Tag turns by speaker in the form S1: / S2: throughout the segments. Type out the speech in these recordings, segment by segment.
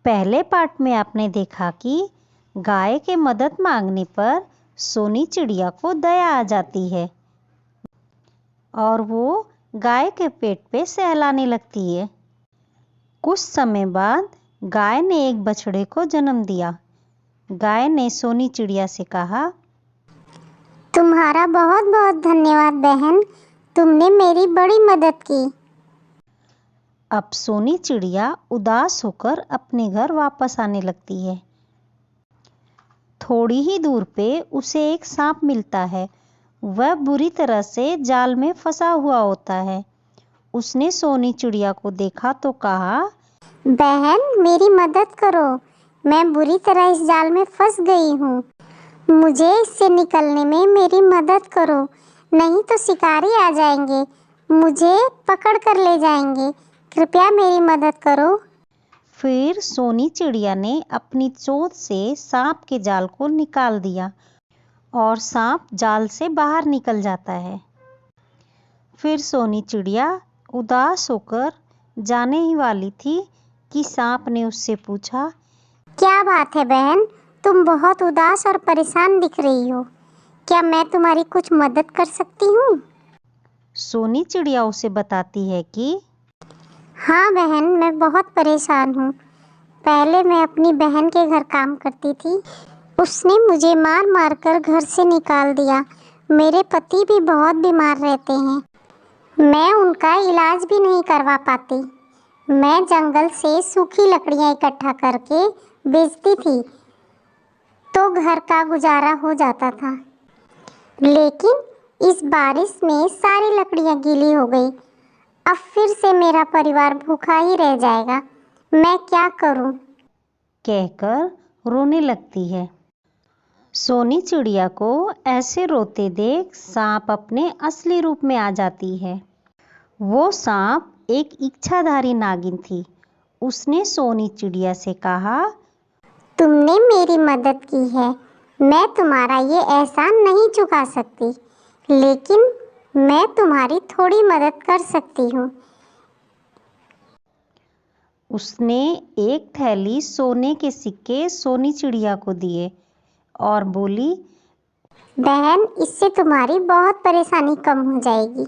S1: पहले पार्ट में आपने देखा कि गाय के मदद मांगने पर सोनी चिड़िया को दया आ जाती है और वो गाय के पेट पे सहलाने लगती है। कुछ समय बाद गाय ने एक बछड़े को जन्म दिया। गाय ने सोनी चिड़िया से कहा,
S2: तुम्हारा बहुत बहुत धन्यवाद बहन, तुमने मेरी बड़ी मदद की।
S1: अब सोनी चिड़िया उदास होकर अपने घर वापस आने लगती है। थोड़ी ही दूर पे उसे एक सांप मिलता है। वह बुरी तरह से जाल में फंसा हुआ होता है। उसने सोनी चिड़िया को देखा तो कहा,
S2: बहन मेरी मदद करो, मैं बुरी तरह इस जाल में फंस गई हूँ। मुझे इससे निकलने में मेरी मदद करो, नहीं तो शिकारी आ जाएंगे, मुझे पकड़ कर ले जाएंगे। कृपया मेरी मदद करो।
S1: फिर सोनी चिड़िया ने अपनी चोंच से सांप के जाल को निकाल दिया और सांप जाल से बाहर निकल जाता है। फिर सोनी चिड़िया उदास होकर जाने ही वाली थी कि सांप ने उससे पूछा,
S2: क्या बात है बहन, तुम बहुत उदास और परेशान दिख रही हो। क्या मैं तुम्हारी कुछ मदद कर सकती हूँ?
S1: सोनी चिड़िया उसे बताती है कि
S2: हाँ बहन, मैं बहुत परेशान हूँ। पहले मैं अपनी बहन के घर काम करती थी। उसने मुझे मार मार कर घर से निकाल दिया। मेरे पति भी बहुत बीमार रहते हैं। मैं उनका इलाज भी नहीं करवा पाती। मैं जंगल से सूखी लकड़ियाँ इकट्ठा करके बेचती थी तो घर का गुजारा हो जाता था। लेकिन इस बारिश में सारी लकड़ियाँ गीली हो गई। अब फिर से मेरा परिवार भूखा ही रह जाएगा। मैं क्या करूं?
S1: कहकर रोने लगती है। सोनी चिड़िया को ऐसे रोते देख सांप अपने असली रूप में आ जाती है। वो सांप एक इच्छाधारी नागिन थी। उसने सोनी चिड़िया से कहा,
S2: तुमने मेरी मदद की है, मैं तुम्हारा ये एहसान नहीं चुका सकती, लेकिन मैं तुम्हारी थोड़ी मदद कर सकती हूँ।
S1: उसने एक थैली सोने के सिक्के सोनी चिड़िया को दिए और बोली,
S2: बहन, इससे तुम्हारी बहुत परेशानी कम हो जाएगी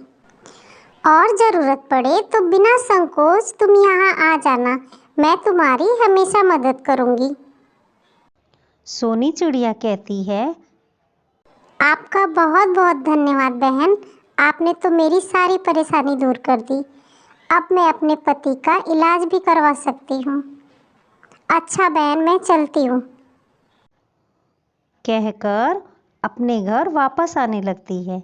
S2: और ज़रूरत पड़े तो बिना संकोच तुम यहाँ आ जाना। मैं तुम्हारी हमेशा मदद करूँगी।
S1: सोनी चिड़िया कहती है,
S2: आपका बहुत बहुत धन्यवाद बहन, आपने तो मेरी सारी परेशानी दूर कर दी। अब मैं अपने पति का इलाज भी करवा सकती हूँ। अच्छा बहन, मैं चलती हूँ।
S1: कहकर अपने घर वापस आने लगती है।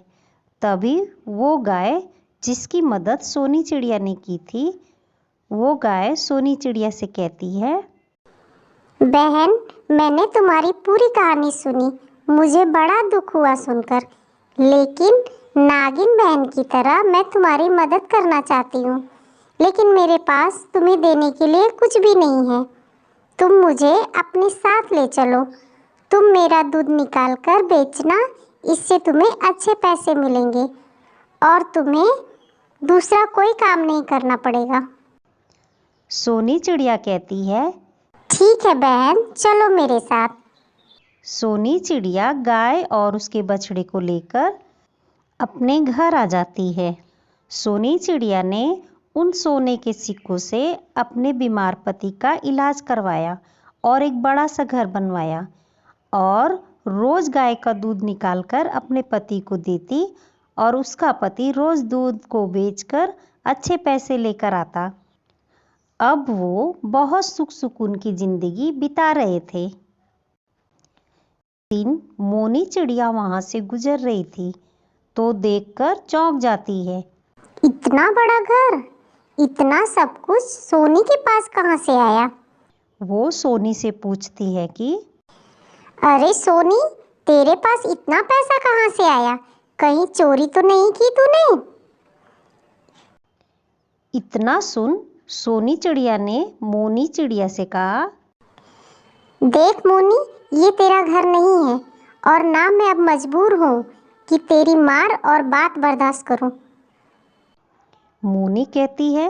S1: तभी वो गाय जिसकी मदद सोनी चिड़िया ने की थी, वो गाय सोनी चिड़िया से कहती है,
S2: बहन, मैंने तुम्हारी पूरी कहानी सुनी। मुझे बड़ा दुख हुआ सुनकर, लेकिन नागिन बहन की तरह मैं तुम्हारी मदद करना चाहती हूँ। लेकिन मेरे पास तुम्हें देने के लिए कुछ भी नहीं है। तुम मुझे अपने साथ ले चलो। तुम मेरा दूध निकाल कर बेचना, इससे तुम्हें अच्छे पैसे मिलेंगे और तुम्हें दूसरा कोई काम नहीं करना पड़ेगा।
S1: सोनी चिड़िया कहती है,
S2: ठीक है बहन, चलो मेरे साथ।
S1: सोनी चिड़िया गाय और उसके बछड़े को लेकर अपने घर आ जाती है। सोनी चिड़िया ने उन सोने के सिक्कों से अपने बीमार पति का इलाज करवाया और एक बड़ा सा घर बनवाया और रोज गाय का दूध निकालकर अपने पति को देती और उसका पति रोज दूध को बेचकर अच्छे पैसे लेकर आता। अब वो बहुत सुख सुकून की जिंदगी बिता रहे थे। दिन मोनी चिड़िया वहां से गुजर रही थी तो देखकर चौंक जाती है।
S2: इतना बड़ा घर, इतना सब कुछ सोनी के पास कहाँ से आया?
S1: वो सोनी से पूछती है कि
S2: अरे सोनी, तेरे पास इतना पैसा कहाँ से आया? कहीं चोरी तो नहीं की तूने?
S1: इतना सुन सोनी चिड़िया ने मोनी चिड़िया से कहा,
S2: देख मोनी, ये तेरा घर नहीं है और ना मैं अब मजबूर हूँ कि तेरी मार और बात बर्दाश्त करूँ।
S1: मोनी कहती है,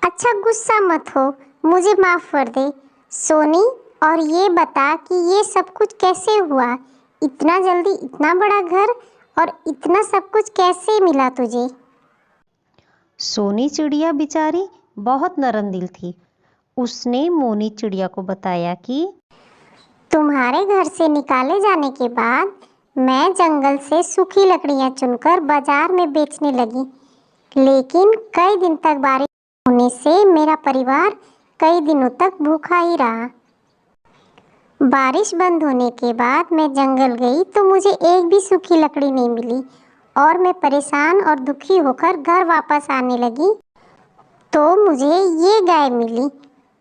S2: अच्छा गुस्सा मत हो, मुझे माफ़ कर दे सोनी, और ये बता कि ये सब कुछ कैसे हुआ? इतना जल्दी इतना बड़ा घर और इतना सब कुछ कैसे मिला तुझे?
S1: सोनी चिड़िया बेचारी बहुत नरम दिल थी। उसने मोनी चिड़िया को बताया कि
S2: तुम्हारे घर से निकाले जाने के बाद मैं जंगल से सूखी लकड़ियां चुनकर बाजार में बेचने लगी, लेकिन कई दिन तक बारिश होने से मेरा परिवार कई दिनों तक भूखा ही रहा। बारिश बंद होने के बाद मैं जंगल गई तो मुझे एक भी सूखी लकड़ी नहीं मिली और मैं परेशान और दुखी होकर घर वापस आने लगी तो मुझे ये गाय मिली।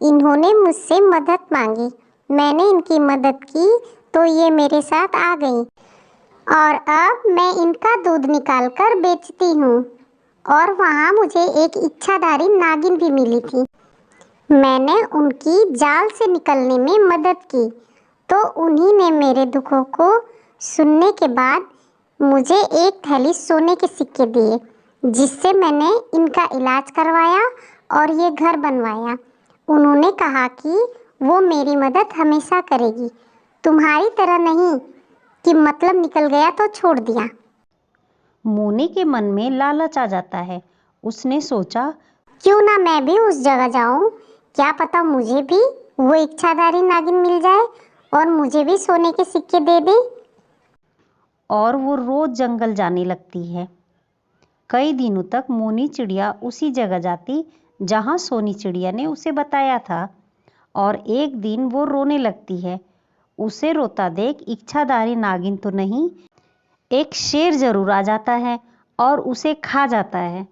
S2: इन्होंने मुझसे मदद मांगी, मैंने इनकी मदद की तो ये मेरे साथ आ गई और अब मैं इनका दूध निकाल कर बेचती हूँ। और वहाँ मुझे एक इच्छाधारी नागिन भी मिली थी। मैंने उनकी जाल से निकलने में मदद की तो उन्हीं ने मेरे दुखों को सुनने के बाद मुझे एक थैली सोने के सिक्के दिए, जिससे मैंने इनका इलाज करवाया और ये घर बनवाया। उन्होंने कहा कि वो मेरी मदद हमेशा करेगी, तुम्हारी तरह नहीं कि मतलब निकल गया तो छोड़ दिया।
S1: मोनी के मन में लालच आ जाता है। उसने सोचा,
S2: क्यों ना मैं भी उस जगह जाऊं, क्या पता मुझे भी वो इच्छाधारी नागिन मिल जाए और मुझे भी सोने के सिक्के दे दे।
S1: और वो रोज जंगल जाने लगती है। कई दिनों तक मोनी चिड़िया उसी जगह जाती जहाँ सोनी चिड़िया ने उसे बताया था। और एक दिन वो रोने लगती है। उसे रोता देख इच्छाधारी नागिन तो नहीं, एक शेर जरूर आ जाता है और उसे खा जाता है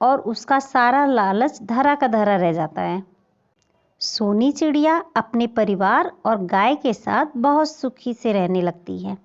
S1: और उसका सारा लालच धरा का धरा रह जाता है। सोनी चिड़िया अपने परिवार और गाय के साथ बहुत सुखी से रहने लगती है।